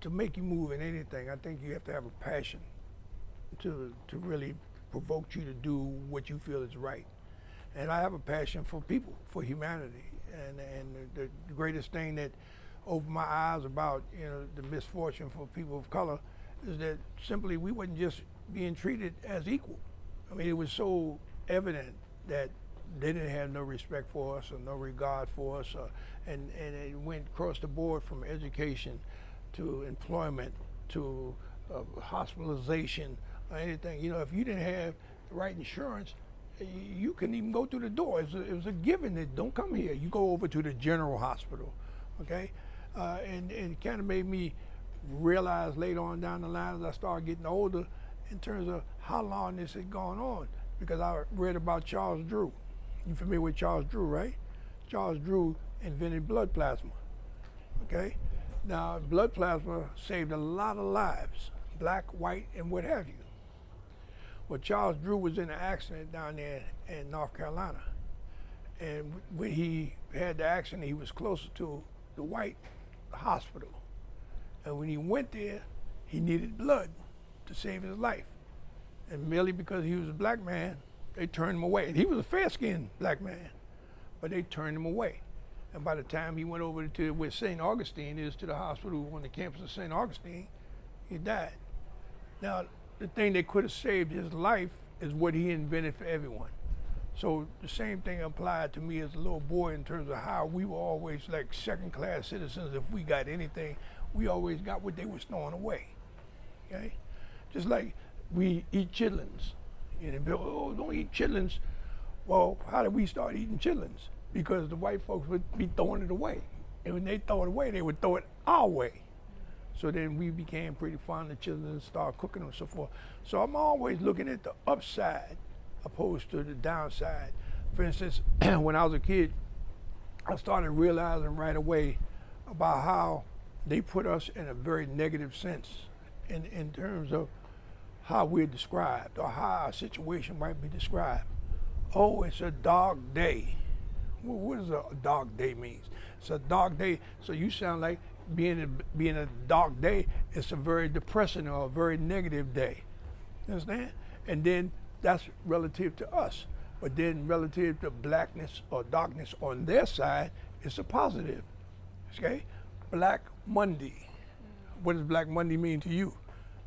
to make you move in anything, I think you have to have a passion to really provoke you to do what you feel is right. And I have a passion for people, for humanity. And the greatest thing that opened my eyes about, you know, the misfortune for people of color is that simply we wasn't just being treated as equal. I mean, it was so evident that they didn't have no respect for us or no regard for us, and it went across the board from education to employment to hospitalization or anything. You know, if you didn't have the right insurance, you couldn't even go through the door. It was a given that don't come here. You go over to the general hospital, okay? And it kind of made me realize later on down the line as I started getting older in terms of how long this had gone on, because I read about Charles Drew. You familiar with Charles Drew, right? Charles Drew invented blood plasma, okay? Now, blood plasma saved a lot of lives, black, white, and what have you. Well, Charles Drew was in an accident down there in North Carolina. And when he had the accident, he was closer to the white hospital. And when he went there, he needed blood to save his life. And merely because he was a black man, they turned him away. And he was a fair-skinned black man, but they turned him away. And by the time he went over to where St. Augustine is, to the hospital on the campus of St. Augustine, he died. Now, the thing that could have saved his life is what he invented for everyone. So the same thing applied to me as a little boy in terms of how we were always like second-class citizens. If we got anything, we always got what they was throwing away, okay? Just like we eat chitlins. And people, oh, don't eat chitlins. Well, how did we start eating chitlins? Because the white folks would be throwing it away. And when they throw it away, they would throw it our way. So then we became pretty fond of chitlins and started cooking them and so forth. So I'm always looking at the upside opposed to the downside. For instance, when I was a kid, I started realizing right away about how they put us in a very negative sense in terms of how we're described or how our situation might be described. Oh, it's a dark day. Well, what does a dark day mean? It's a dark day, so you sound like being a dark day, it's a very depressing or a very negative day. You understand? And then that's relative to us. But then relative to blackness or darkness on their side, it's a positive. Okay? Black Monday. What does Black Monday mean to you?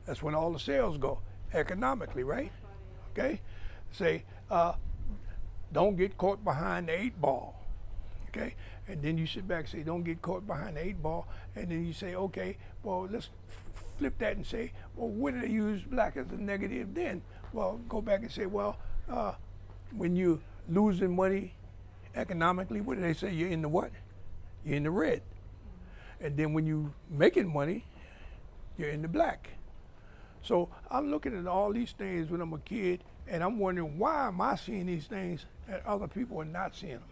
That's when all the sales go, economically, right? Okay? Say, don't get caught behind the 8-ball. Okay? And then you sit back and say, don't get caught behind the 8-ball. And then you say, okay, well, let's flip that and say, well, what do they use black as a negative then? Well, go back and say, well, when you're losing money economically, what do they say? You're in the what? You're in the red. And then when you're making money, you're in the black. So I'm looking at all these things when I'm a kid, and I'm wondering, why am I seeing these things and other people are not seeing them?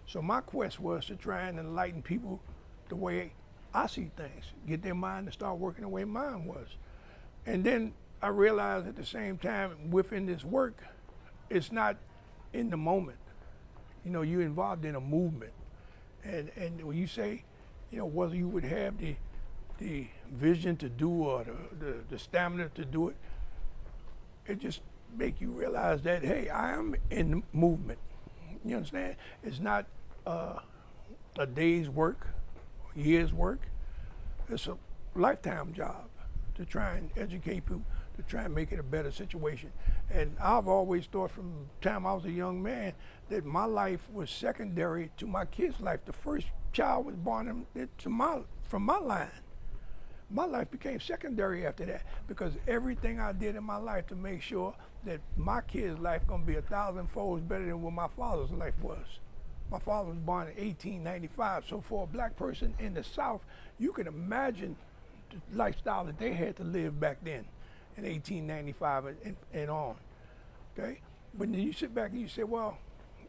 So my quest was to try and enlighten people the way I see things, get their mind to start working the way mine was. And then I realized at the same time within this work, it's not in the moment. You know, you're involved in a movement. And when you say, you know, whether you would have the vision to do or the stamina to do it, it just make you realize that, hey, I am in the movement. You understand? It's not a day's work, year's work. It's a lifetime job to try and educate people, to try and make it a better situation. And I've always thought from the time I was a young man that my life was secondary to my kids' life. The first child was born from my line. My life became secondary after that, because everything I did in my life to make sure that my kid's life gonna be 1,000 folds better than what my father's life was. My father was born in 1895, so for a black person in the South, you can imagine the lifestyle that they had to live back then in 1895 and on, okay? But then you sit back and you say, well,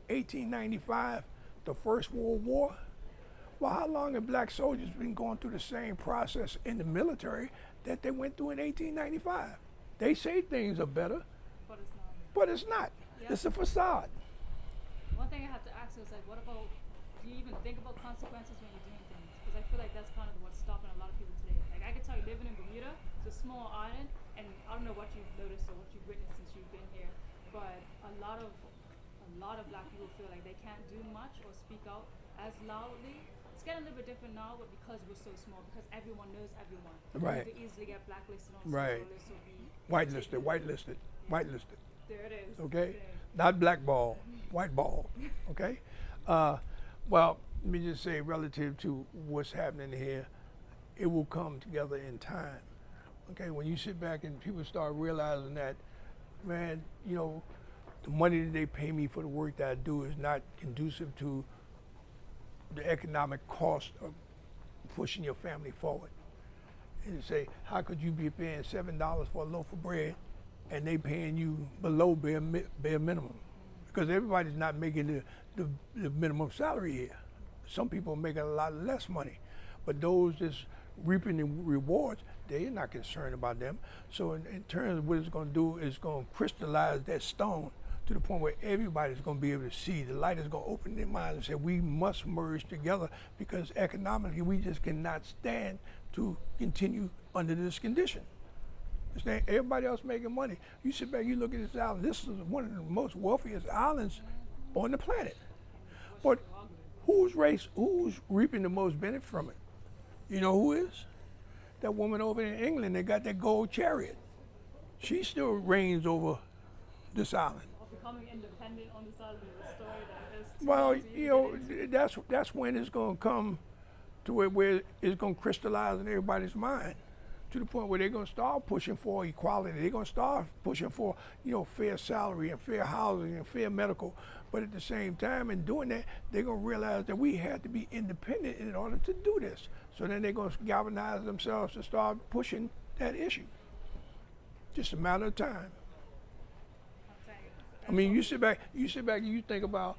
1895, the First World War, well, how long have black soldiers been going through the same process in the military that they went through in 1895? They say things are better, But it's not. but it's not. Yeah. It's a facade. One thing I have to ask is, like, what about, do you even think about consequences when you're doing things? Because I feel like that's kind of what's stopping a lot of people today. Like, I could tell you, living in Bermuda, it's a small island, and I don't know what you've noticed or what you've witnessed since you've been here, but a lot of black people feel like they can't do much or speak out as loudly. It's getting a little bit different now, but because we're so small, because everyone knows everyone, Right. you could easily get blacklisted on Right. social lists or be Whitelisted. There it is. Okay, not blackball, white ball. Okay. Well, let me just say, relative to what's happening here, it will come together in time. Okay, when you sit back and people start realizing that, man, you know, the money that they pay me for the work that I do is not conducive to the economic cost of pushing your family forward. And you say, how could you be paying $7 for a loaf of bread and they paying you below bare minimum? Because everybody's not making the minimum salary here. Some people are making a lot less money, but those that's reaping the rewards, they're not concerned about them. So in terms of what it's going to do, it's going to crystallize that stone to the point where everybody's going to be able to see. The light is going to open their minds and say, we must merge together, because economically we just cannot stand to continue under this condition. Understand? Everybody else making money. You sit back, you look at this island. This is one of the most wealthiest islands on the planet. But who's reaping the most benefit from it? You know who is? That woman over in England that got that gold chariot. She still reigns over this island. Becoming independent on the side of the story that is. Well, you know, that's when it's going to come to where it's going to crystallize in everybody's mind, to the point where they're going to start pushing for equality. They're going to start pushing for, you know, fair salary and fair housing and fair medical. But at the same time, in doing that, they're going to realize that we have to be independent in order to do this. So then they're going to galvanize themselves to start pushing that issue. Just a matter of time. I mean, you sit back and you think about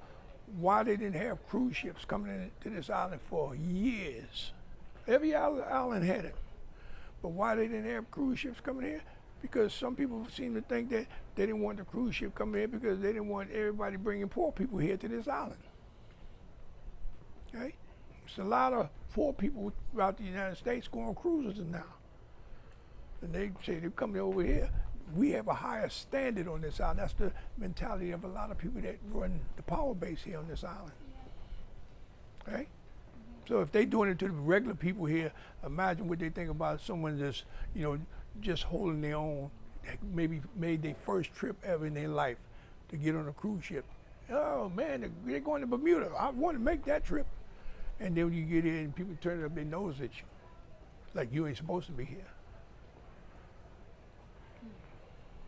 why they didn't have cruise ships coming into this island for years. Every island had it. But why they didn't have cruise ships coming here? Because some people seem to think that they didn't want the cruise ship coming here because they didn't want everybody bringing poor people here to this island. Okay? There's a lot of poor people throughout the United States go on cruises now. And they say they're coming over here. We have a higher standard on this island. That's the mentality of a lot of people that run the power base here on this island. Okay? So if they're doing it to the regular people here, imagine what they think about someone just, you know, just holding their own, maybe made their first trip ever in their life to get on a cruise ship. Oh man, they're going to Bermuda. I want to make that trip. And then when you get in, people turn up their nose at you, like you ain't supposed to be here.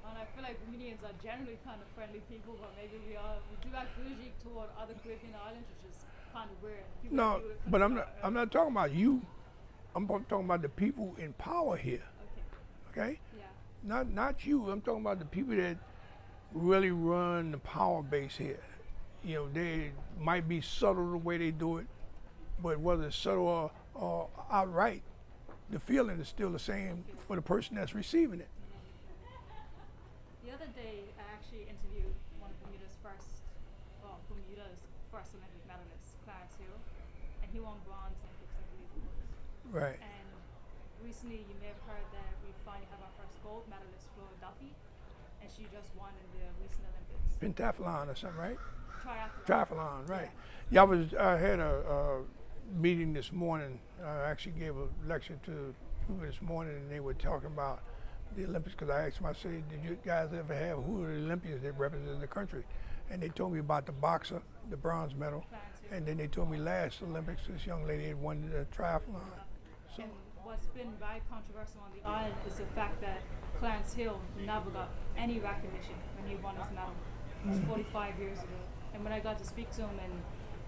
And I feel like Bermudians are generally kind of friendly people, but maybe we do act bougie toward other Caribbean islands, which is kind of weird. People No, but I'm not talking about you. I'm talking about the people in power here. Okay? Yeah. Not you. I'm talking about the people that really run the power base here. You know, they might be subtle the way they do it, but whether it's subtle or outright, the feeling is still the same for the person that's receiving it. The other day, I actually interviewed one of Bermuda's first Olympic medalist, Clarence Hill, and he won bronze Olympics, I believe it was. Right. And recently, you may have heard that we finally have our first gold medalist, Flora Duffy, and she just won in the recent Olympics. Pentathlon or something, right? Triathlon. Right. Yeah, I had a meeting this morning. I actually gave a lecture to people this morning, and they were talking about the Olympics, because I asked them, I said, did you guys ever have, who are the Olympians that represent the country? And they told me about the boxer, the bronze medal, and then they told me last Olympics, this young lady had won the triathlon. So, And what's been very controversial on the island is the fact that Clarence Hill never got any recognition when he won his medal. It was 45 years ago. And when I got to speak to him, and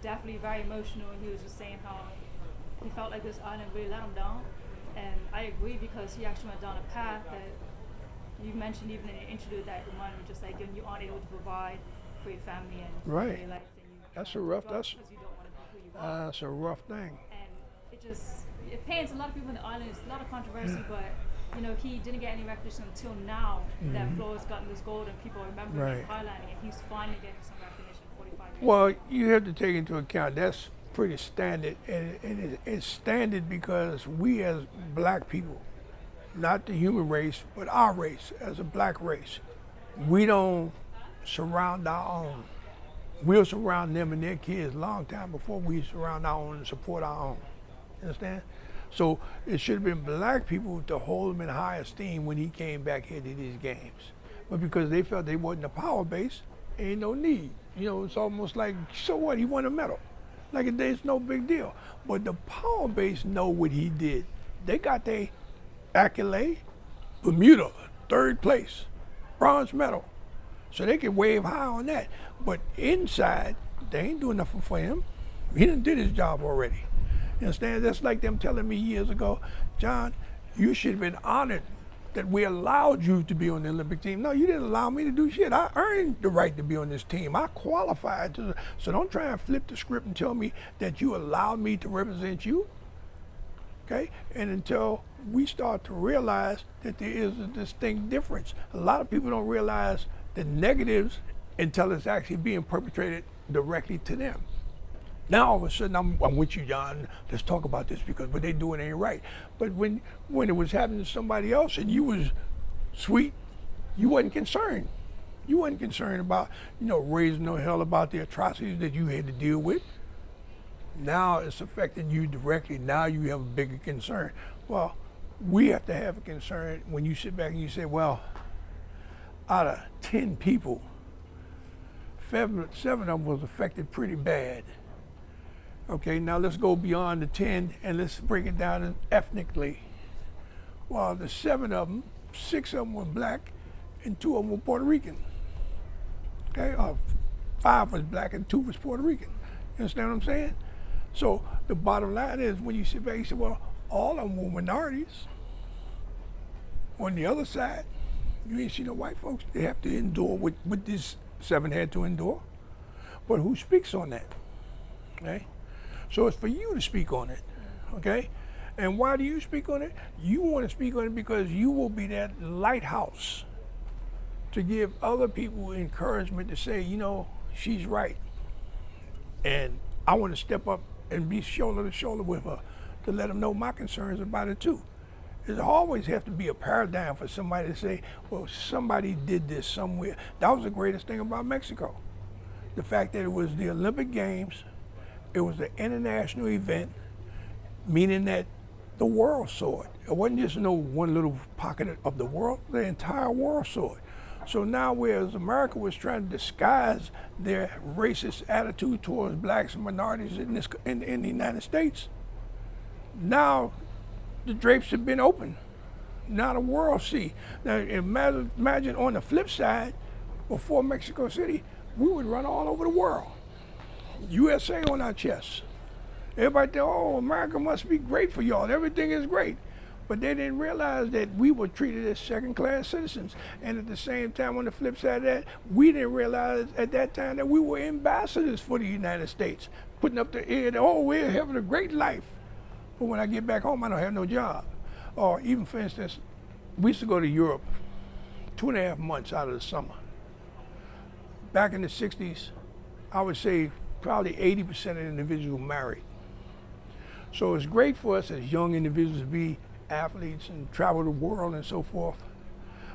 definitely very emotional, he was just saying how he felt like this island really let him down. And I agree, because he actually went down a path that you mentioned even in the interview, that the money just like when you aren't able to provide for your family and Right. your life, then you That's a rough. because you don't want to be who you are. That's a rough thing. And it pains a lot of people in the island. It's a lot of controversy, but you know, he didn't get any recognition until now that Flo's gotten this gold and people remember him highlighting it. He's finally getting some recognition 45 years. Well, you have to take into account that's pretty standard, and it's standard because we as black people not the human race, but our race as a black race. We don't surround our own. We'll surround them and their kids a long time before we surround our own and support our own. You understand? So it should have been black people to hold him in high esteem when he came back here to these games. But because they felt they wasn't a power base, ain't no need. It's almost like, so what, he won a medal. Like it's no big deal. But the power base know what he did. They got their accolade, Bermuda, 3rd place, bronze medal. So they can wave high on that. But inside, they ain't doing nothing for him. He done did his job already. You understand? That's like them telling me years ago, John, you should have been honored that we allowed you to be on the Olympic team. No, you didn't allow me to do shit. I earned the right to be on this team. I qualified to. So don't try and flip the script and tell me that you allowed me to represent you. Okay? And until we start to realize that there is a distinct difference. A lot of people don't realize the negatives until it's actually being perpetrated directly to them. Now all of a sudden I'm with you, John. Let's talk about this because what they doing ain't right. But when it was happening to somebody else and you was sweet, you wasn't concerned. You wasn't concerned about, raising no hell about the atrocities that you had to deal with. Now it's affecting you directly. Now you have a bigger concern. Well, we have to have a concern when you sit back and you say, well, out of 10 people, 7 of them was affected pretty bad. Okay, now let's go beyond the 10 and let's break it down ethnically. Well, the 7 of them, 6 of them were black and 2 of them were Puerto Rican. Okay, 5 was black and 2 was Puerto Rican. You understand what I'm saying? So the bottom line is when you sit back, you say, well, all of them were minorities. On the other side, you ain't see no white folks. They have to endure what this 7 had to endure. But who speaks on that? Okay? So it's for you to speak on it, okay? And why do you speak on it? You want to speak on it because you will be that lighthouse to give other people encouragement to say, she's right. And I want to step up and be shoulder to shoulder with her to let them know my concerns about it too. There always have to be a paradigm for somebody to say, well, somebody did this somewhere. That was the greatest thing about Mexico. The fact that it was the Olympic Games, it was an international event, meaning that the world saw it. It wasn't just one little pocket of the world, the entire world saw it. So now whereas America was trying to disguise their racist attitude towards blacks and minorities in the United States, now the drapes have been opened. Now the world see. Now imagine on the flip side, before Mexico City, we would run all over the world. USA on our chests. Everybody think, oh, America must be great for y'all. Everything is great. But they didn't realize that we were treated as second-class citizens. And at the same time, on the flip side of that, we didn't realize at that time that we were ambassadors for the United States, putting up the air that, oh, we're having a great life. But when I get back home, I don't have no job. Or even, for instance, we used to go to Europe 2.5 months out of the summer. Back in the 60s, I would say probably 80% of the individuals married. So it's great for us as young individuals to be athletes and travel the world and so forth.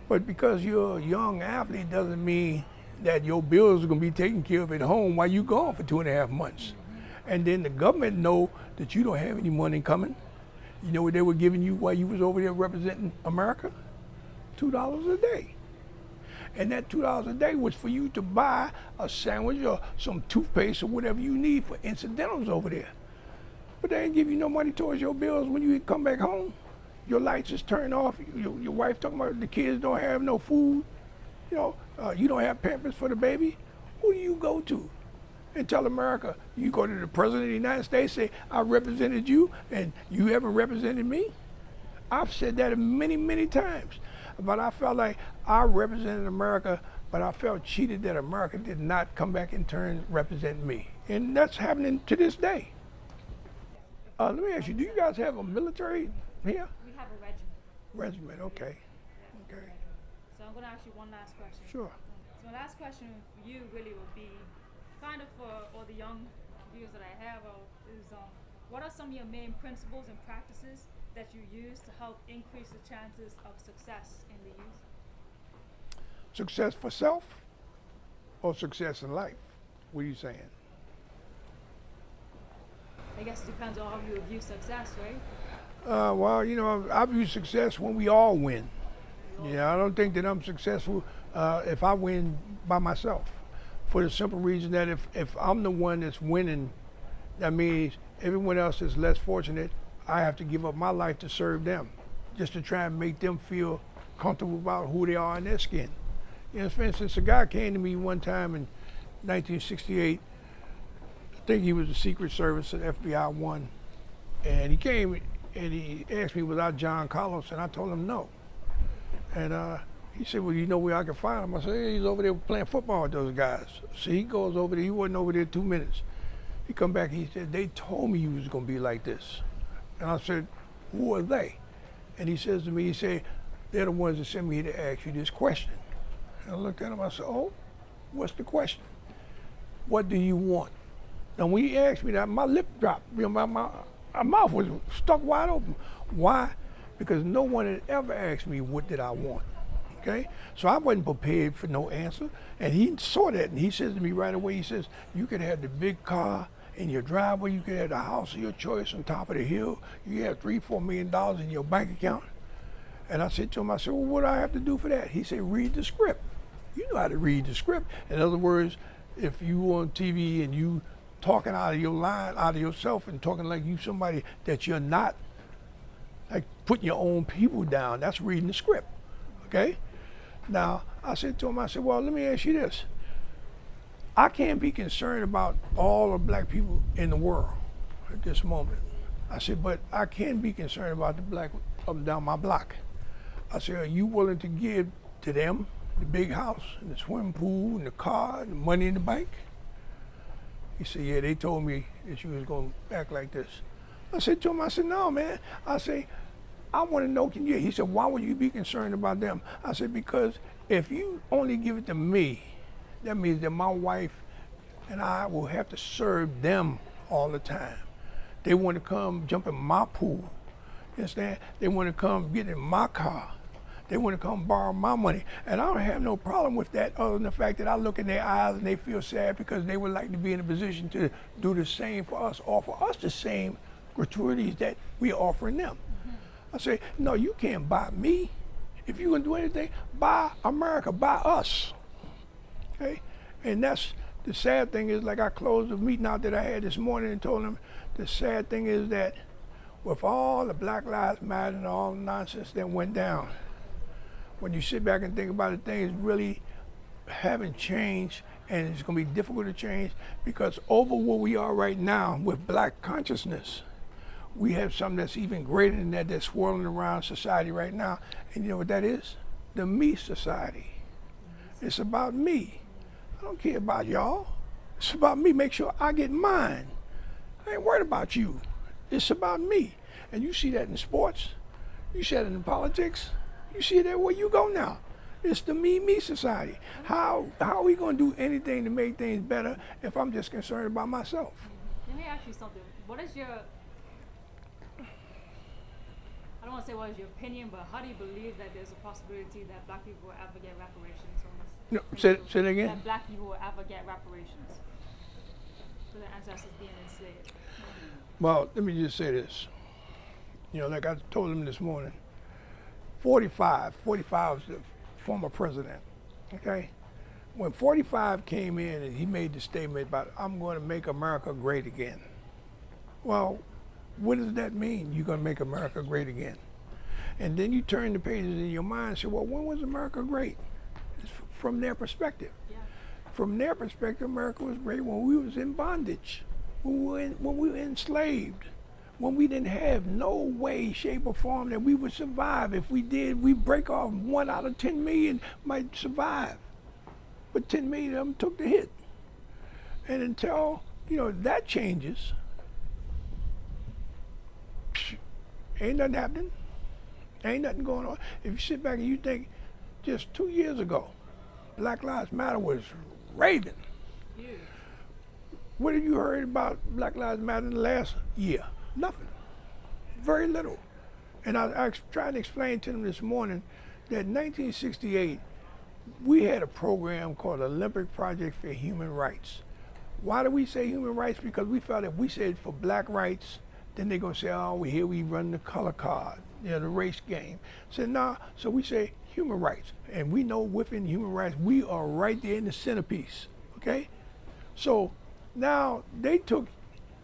But because you're a young athlete doesn't mean that your bills are gonna be taken care of at home while you're gone for 2.5 months. And then the government know that you don't have any money coming. You know what they were giving you while you was over there representing America? $2 a day. And that $2 a day was for you to buy a sandwich or some toothpaste or whatever you need for incidentals over there. But they ain't give you no money towards your bills when you come back home. Your lights is turned off. Your wife talking about the kids don't have no food. You don't have Pampers for the baby. Who do you go to? And tell America, you go to the President of the United States, say, I represented you and you haven't represented me? I've said that many, many times. But I felt like I represented America, but I felt cheated that America did not come back in turn represent me. And that's happening to this day. Let me ask you, do you guys have a military here? We have a regiment. Regiment, okay. Okay. So I'm going to ask you one last question. Sure. So my last question for you really would be kind of for all the young viewers that I have is what are some of your main principles and practices that you use to help increase the chances of success in the youth? Success for self or success in life? What are you saying? I guess it depends on how you view success, right? Well, you know, I view success when we all win. Yeah, I don't think that I'm successful if I win by myself. For the simple reason that if I'm the one that's winning, that means everyone else is less fortunate. I have to give up my life to serve them, just to try and make them feel comfortable about who they are in their skin. You know, for instance, a guy came to me one time in 1968. I think he was the Secret Service at FBI 1. And he came and he asked me, was I John Carlos? And I told him no. And he said, well, you know where I can find him? I said, yeah, he's over there playing football with those guys. So he goes over there. He wasn't over there 2 minutes. He come back, he said, they told me you was going to be like this. And I said, who are they? And he says to me, he said, they're the ones that sent me to ask you this question. And I looked at him, I said, oh, what's the question? What do you want? Now, when he asked me that, my lip dropped. You know, my mouth was stuck wide open. Why? Because no one had ever asked me what did I want. Okay? So I wasn't prepared for no answer. And he saw that, and he says to me right away, he says, you could have the big car in your driveway, you could have the house of your choice on top of the hill, you have $3-4 million in your bank account. And I said to him, I said, well, what do I have to do for that? He said, read the script. You know how to read the script. In other words, if you on TV and you talking out of your line, out of yourself, and talking like you somebody that you're not, like putting your own people down, that's reading the script, okay? Now, I said to him, I said, well, let me ask you this. I can't be concerned about all the black people in the world at this moment. I said, but I can be concerned about the black up and down my block. I said, are you willing to give to them the big house and the swimming pool and the car and the money in the bank? He said, yeah, they told me that you was going to act like this. I said to him, I said, no, man. I say, I want to know, can you? He said, why would you be concerned about them? I said, because if you only give it to me, that means that my wife and I will have to serve them all the time. They want to come jump in my pool. You understand? They want to come get in my car. They want to come borrow my money. And I don't have no problem with that other than the fact that I look in their eyes and they feel sad because they would like to be in a position to do the same for us, offer us the same gratuities that we're offering them. I say, no, you can't buy me. If you're going to do anything, buy America, buy us. Okay? And that's the sad thing is, like I closed the meeting out that I had this morning and told them, the sad thing is that with all the Black Lives Matter and all the nonsense that went down, when you sit back and think about it, things really haven't changed, and it's going to be difficult to change because over where we are right now with black consciousness, we have something that's even greater than that that's swirling around society right now. And you know what that is? The me society. It's about me. I don't care about y'all. It's about me. Make sure I get mine. I ain't worried about you. It's about me. And you see that in sports. You see that in politics. You see that where you go now. It's the me society. How are we going to do anything to make things better if I'm just concerned about myself? Let me ask you something. What is your, I don't want to say what is your opinion, but how do you believe that there's a possibility that black people will ever get reparations from this? No, say it again. That black people will ever get reparations for their ancestors being enslaved. Well, let me just say this. You know, like I told him this morning, 45 was the former president, okay? When 45 came in and he made the statement about, I'm going to make America great again. Well, what does that mean, you're going to make America great again? And then you turn the pages in your mind and say, well, when was America great? It's from their perspective. Yeah. From their perspective, America was great when we was in bondage, when we were enslaved, when we didn't have no way, shape, or form that we would survive. If we did, we break off 1 out of 10 million might survive. But 10 million of them took the hit. And until, you know, that changes, ain't nothing happening. Ain't nothing going on. If you sit back and you think, just 2 years ago, Black Lives Matter was raving. Huge. What have you heard about Black Lives Matter in the last year? Nothing. Very little. And I tried to explain to them this morning that in 1968, we had a program called Olympic Project for Human Rights. Why do we say human rights? Because we felt if we said for black rights, then they're gonna say, oh, here we run the color card, the race game. So nah, so we say human rights. And we know within human rights, we are right there in the centerpiece, okay? So now they took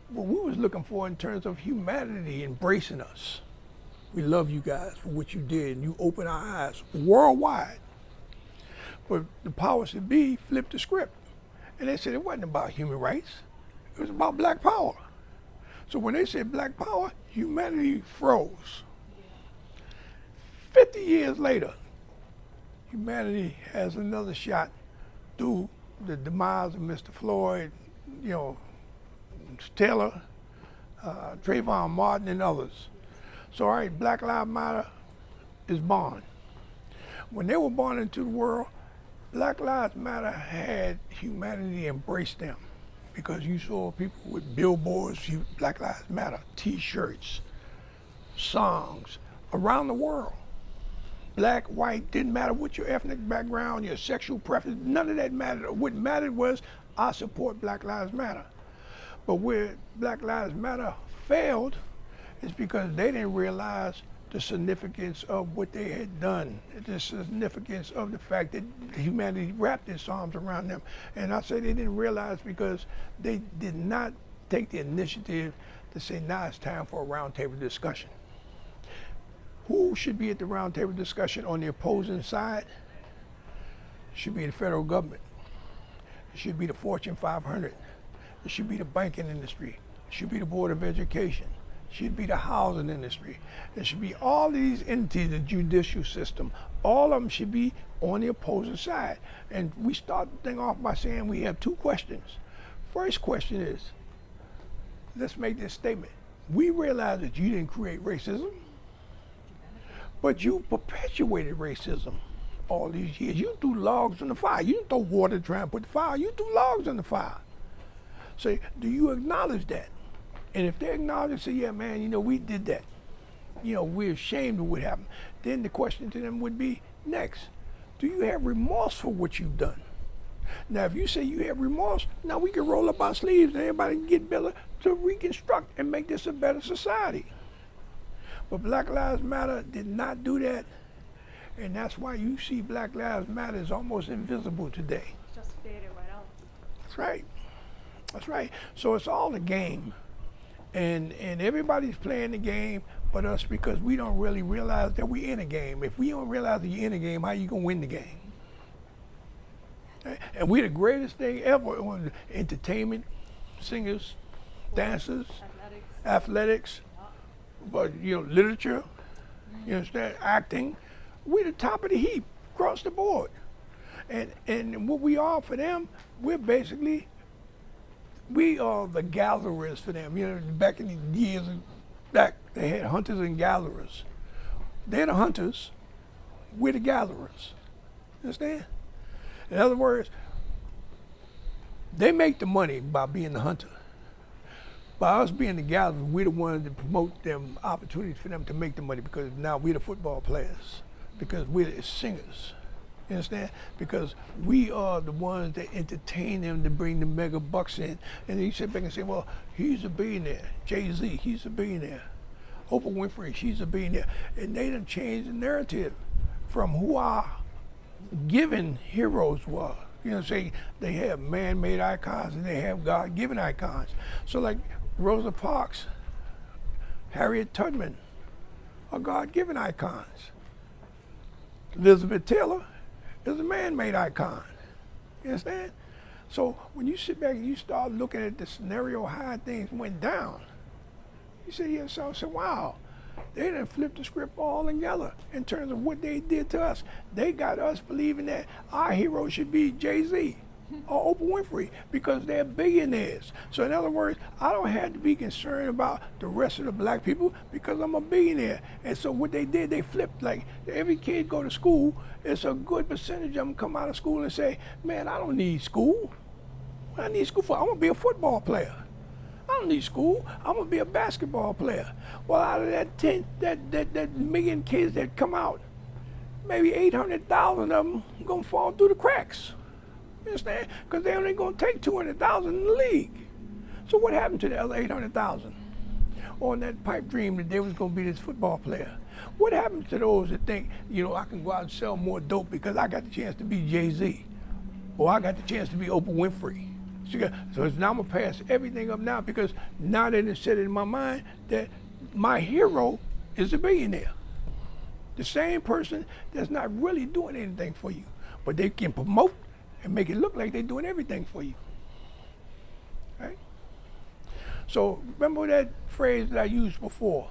what we was looking for in terms of humanity embracing us. We love you guys for what you did, and you opened our eyes worldwide. But the powers that be flipped the script. And they said it wasn't about human rights. It was about black power. So when they said black power, humanity froze. 50 years later, humanity has another shot through the demise of Mr. Floyd, Taylor, Trayvon Martin, and others. So, all right, Black Lives Matter is born. When they were born into the world, Black Lives Matter had humanity embrace them, because you saw people with billboards, Black Lives Matter, T-shirts, songs around the world. Black, white, didn't matter what your ethnic background, your sexual preference, none of that mattered. What mattered was, I support Black Lives Matter. But where Black Lives Matter failed is because they didn't realize the significance of what they had done, the significance of the fact that humanity wrapped its arms around them. And I say they didn't realize because they did not take the initiative to say, now it's time for a roundtable discussion. Who should be at the roundtable discussion on the opposing side? It should be the federal government. It should be the Fortune 500. It should be the banking industry. It should be the Board of Education. It should be the housing industry. It should be all these entities, the judicial system. All of them should be on the opposing side. And we start the thing off by saying we have two questions. First question is, let's make this statement. We realize that you didn't create racism, but you perpetuated racism all these years. You threw logs on the fire. You didn't throw water trying to put the fire. You threw logs on the fire. Say, do you acknowledge that? And if they acknowledge and say, yeah, man, we did that. We're ashamed of what happened. Then the question to them would be, next, do you have remorse for what you've done? Now, if you say you have remorse, now we can roll up our sleeves and everybody can get better to reconstruct and make this a better society. But Black Lives Matter did not do that. And that's why you see Black Lives Matter is almost invisible today. Just faded right out. That's right. That's right. So it's all a game. And everybody's playing the game but us, because we don't really realize that we're in a game. If we don't realize that you're in a game, how you gonna win the game? And we're the greatest thing ever on entertainment, singers, dancers, athletics, but literature, you understand, acting. We're the top of the heap across the board. And what we are for them, we are the gatherers for them. Back in the years back, they had hunters and gatherers. They're the hunters, we're the gatherers. You understand? In other words, they make the money by being the hunter. By us being the gatherers, we're the ones that promote them opportunities for them to make the money, because now we're the football players, because we're the singers. You understand? Because we are the ones that entertain them to bring the mega bucks in. And then you sit back and say, well, he's a billionaire. Jay-Z, he's a billionaire. Oprah Winfrey, she's a billionaire. And they done changed the narrative from who our given heroes were. Say they have man-made icons and they have God-given icons. So like Rosa Parks, Harriet Tubman are God-given icons. Elizabeth Taylor is a man-made icon. You understand? So when you sit back and you start looking at the scenario how things went down, you say to yourself, wow, they done flipped the script all together in terms of what they did to us. They got us believing that our hero should be Jay-Z or Oprah Winfrey because they're billionaires. So in other words, I don't have to be concerned about the rest of the black people because I'm a billionaire. And so what they did, they flipped. Like every kid go to school, it's a good percentage of them come out of school and say, man, I don't need school. What I need school for? I want to be a football player. I don't need school. I'm gonna be a basketball player. Well, out of that million kids that come out, maybe 800,000 of them gonna fall through the cracks. You understand? Because they only gonna take 200,000 in the league. So what happened to the other 800,000 on that pipe dream that they was gonna be this football player? What happened to those that think, I can go out and sell more dope because I got the chance to be Jay-Z, or I got the chance to be Oprah Winfrey? So now I'm gonna pass everything up now, because now they done set it in my mind that my hero is a billionaire. The same person that's not really doing anything for you, but they can promote and make it look like they're doing everything for you. Right? So remember that phrase that I used before.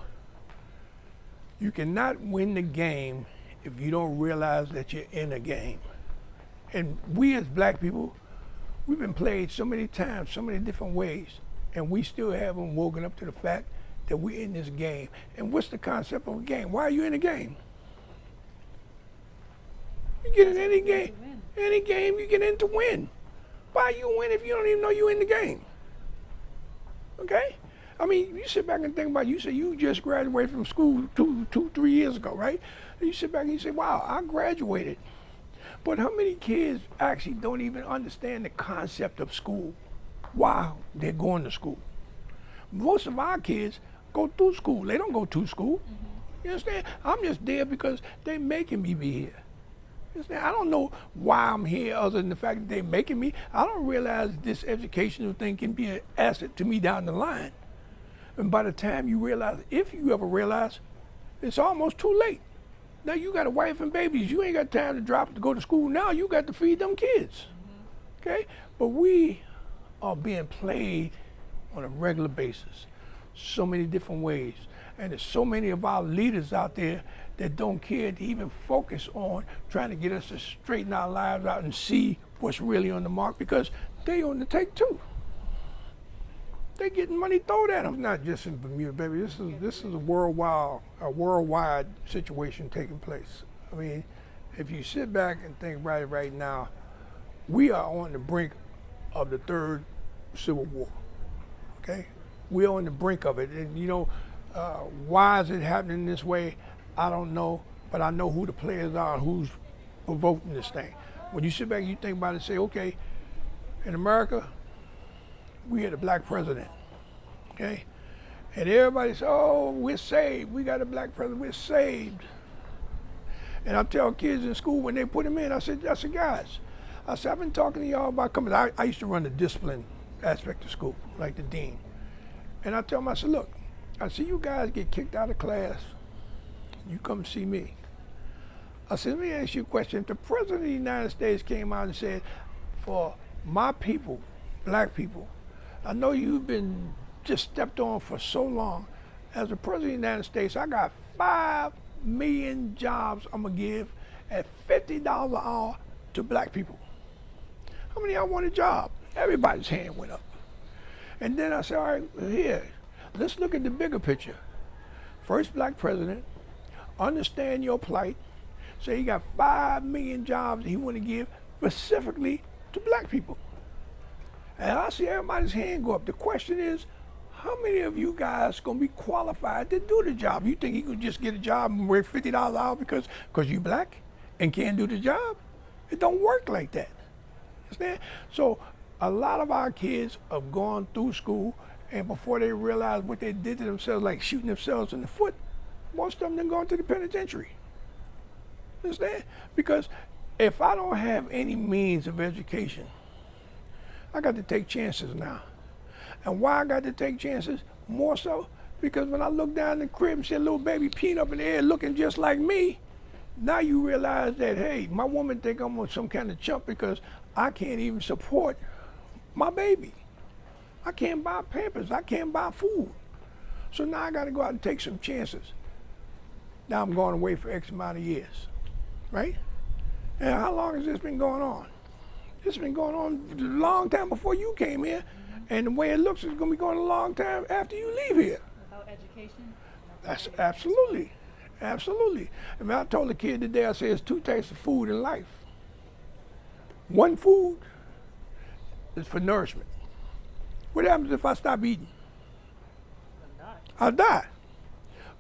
You cannot win the game if you don't realize that you're in a game. And we as black people, we've been played so many times, so many different ways, and we still haven't woken up to the fact that we're in this game. And what's the concept of a game? Why are you in a game? You get in any game. Any game you get in to win. Why you win if you don't even know you're in the game? Okay? I mean, you sit back and think about it. You say you just graduated from school 3 years ago, right? And you sit back and you say, wow, I graduated. But how many kids actually don't even understand the concept of school while they're going to school? Most of our kids go through school. They don't go to school. Mm-hmm. You understand? I'm just there because they're making me be here. You understand? I don't know why I'm here other than the fact that they're making me. I don't realize this educational thing can be an asset to me down the line. And by the time you realize, if you ever realize, it's almost too late. Now you got a wife and babies. You ain't got time to drop to go to school. Now you got to feed them kids. Mm-hmm. Okay? But we are being played on a regular basis, so many different ways. And there's so many of our leaders out there that don't care to even focus on trying to get us to straighten our lives out and see what's really on the mark, because they on the take too. They getting money thrown at them. Not just in Bermuda, baby. This is a worldwide situation taking place. I mean, if you sit back and think about it right now, we are on the brink of the third Civil War. Okay, we're on the brink of it, and why is it happening this way? I don't know, but I know who the players are and who's provoking this thing. When you sit back and you think about it and say, okay, in America, we had a black president, okay? And everybody says, oh, we're saved. We got a black president, we're saved. And I tell kids in school when they put him in, I said, guys, I've been talking to y'all about coming. I used to run the discipline aspect of school, like the dean. And I tell them, I said, look, I see you guys get kicked out of class, you come see me. I said, let me ask you a question. If the President of the United States came out and said, for my people, black people, I know you've been just stepped on for so long. As the President of the United States, I got 5 million jobs I'm gonna give at $50 an hour to black people. How many of y'all want a job? Everybody's hand went up. And then I said, all right, here, let's look at the bigger picture. First black president, understand your plight. So he got 5 million jobs he want to give specifically to black people. And I see everybody's hand go up. The question is, how many of you guys going to be qualified to do the job? You think you could just get a job and work $50 an hour because you black and can't do the job? It don't work like that. Understand? So a lot of our kids have gone through school, and before they realize what they did to themselves, like shooting themselves in the foot, most of them done gone to the penitentiary. Understand? Because if I don't have any means of education, I got to take chances now. And why I got to take chances? More so because when I look down the crib and see a little baby peeing up in the air looking just like me, now you realize that, hey, my woman think I'm some kind of chump because I can't even support my baby. I can't buy Pampers. I can't buy food. So now I got to go out and take some chances. Now I'm going away for X amount of years, right? And how long has this been going on? This has been going on a long time before you came here, and the way it looks is going to be going a long time after you leave here. About education? That's absolutely. Absolutely. I mean, I told a kid today, I said, there's 2 types of food in life. One food is for nourishment. What happens if I stop eating? I'll die.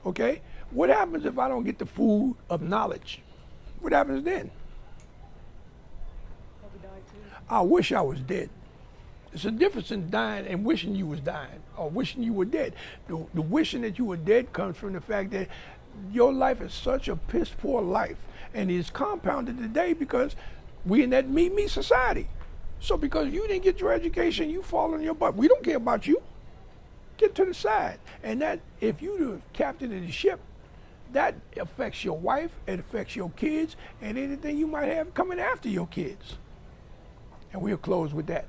Okay? What happens if I don't get the food of knowledge? What happens then? Hope we die too. I wish I was dead. It's a difference in dying and wishing you was dying or wishing you were dead. The wishing that you were dead comes from the fact that your life is such a piss poor life, and it's compounded today because we in that me society. So because you didn't get your education, you fall on your butt. We don't care about you. Get to the side. And that, if you the captain of the ship, that affects your wife, it affects your kids, and anything you might have coming after your kids. And we'll close with that.